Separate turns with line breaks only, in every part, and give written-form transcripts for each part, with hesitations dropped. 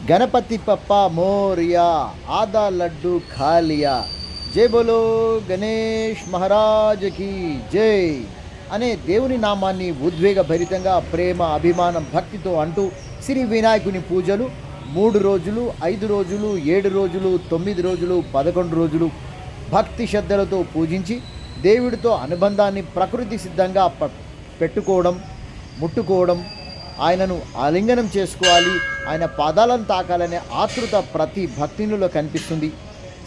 గణపతి పప్ప మోరియా, ఆదా లడ్డు ఖాలియా, జై బోలో గణేష్ మహారాజ్కి జై అనే దేవుని నామాన్ని ఉద్వేగభరితంగా ప్రేమ, అభిమానం, భక్తితో అంటూ శ్రీ వినాయకుని పూజలు 3 రోజులు, 5 రోజులు, 7 రోజులు, 9 రోజులు, 11 రోజులు భక్తి శ్రద్ధలతో పూజించి దేవుడితో అనుబంధాన్ని ప్రకృతి సిద్ధంగా పెట్టుకోవడం, ముట్టుకోవడం, ఆయనను ఆలింగనం చేసుకోవాలి, ఆయన పాదాలను తాకాలనే ఆతృత ప్రతి భక్తినిలో కనిపిస్తుంది.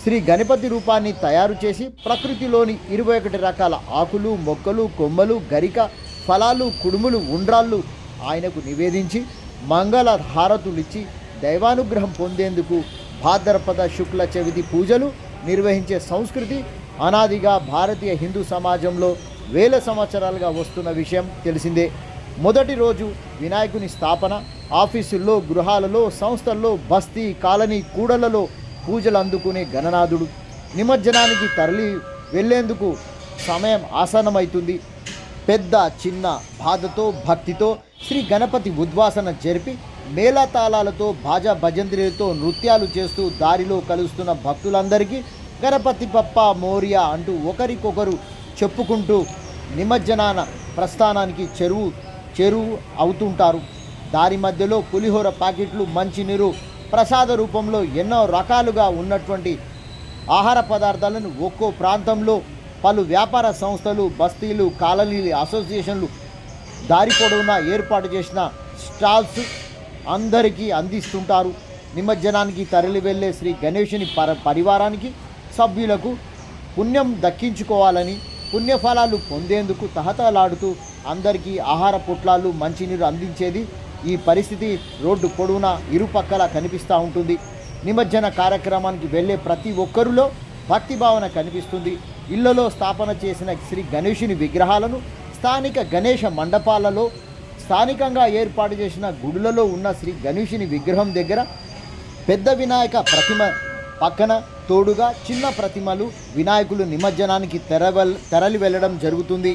శ్రీ గణపతి రూపాన్ని తయారు చేసి ప్రకృతిలోని 21 రకాల ఆకులు, మొక్కలు, కొమ్మలు, గరిక, ఫలాలు, కుడుములు, ఉండ్రాళ్ళు ఆయనకు నివేదించి మంగళ హారతులిచ్చి దైవానుగ్రహం పొందేందుకు భాద్రపద శుక్ల చవితి పూజలు నిర్వహించే సంస్కృతి అనాదిగా భారతీయ హిందూ సమాజంలో వేల సంవత్సరాలుగా వస్తున్న విషయం తెలిసిందే. మొదటి రోజు వినాయకుని స్థాపన ఆఫీసుల్లో, గృహాలలో, సంస్థల్లో, బస్తీ, కాలనీ, కూడలలో పూజలు అందుకునే గణనాథుడు నిమజ్జనానికి తరలి వెళ్లేందుకు సమయం ఆసన్నమవుతుంది. పెద్ద చిన్న బాధతో భక్తితో శ్రీ గణపతి ఉద్వాసన జరిపి మేళతాళాలతో, బాజా భజంత్రీలతో నృత్యాలు చేస్తూ దారిలో కలుస్తున్న భక్తులందరికీ గణపతి పప్ప మోరియా అంటూ ఒకరికొకరు చెప్పుకుంటూ నిమజ్జనాన ప్రస్థానానికి చెరువు అవుతుంటారు. దారి మధ్యలో పులిహోర ప్యాకెట్లు, మంచినీరు, ప్రసాద రూపంలో ఎన్నో రకాలుగా ఉన్నటువంటి ఆహార పదార్థాలను ఒక్కో ప్రాంతంలో పలు వ్యాపార సంస్థలు, బస్తీలు, కాలనీలు, అసోసియేషన్లు దారి పొడవునా ఏర్పాటు చేసిన స్టాల్స్ అందరికీ అందిస్తుంటారు. నిమజ్జనానికి తరలి వెళ్ళే శ్రీ గణేషుని పరివారానికి, సభ్యులకు పుణ్యం దక్కించుకోవాలని, పుణ్యఫలాలు పొందేందుకు తహతలాడుతూ అందరికీ ఆహార పొట్లాలు, మంచినీరు అందించేది ఈ పరిస్థితి రోడ్డు పొడవునా ఇరుపక్కల కనిపిస్తూ ఉంటుంది. నిమజ్జన కార్యక్రమానికి వెళ్ళే ప్రతి ఒక్కరిలో భక్తిభావన కనిపిస్తుంది. ఇళ్లలో స్థాపన చేసిన శ్రీ గణేషుని విగ్రహాలను స్థానిక గణేష మండపాలలో, స్థానికంగా ఏర్పాటు చేసిన గుడులలో ఉన్న శ్రీ గణేషుని విగ్రహం దగ్గర పెద్ద వినాయక ప్రతిమ పక్కన తోడుగా చిన్న ప్రతిమలు, వినాయకులు నిమజ్జనానికి తరలి వెళ్ళడం జరుగుతుంది.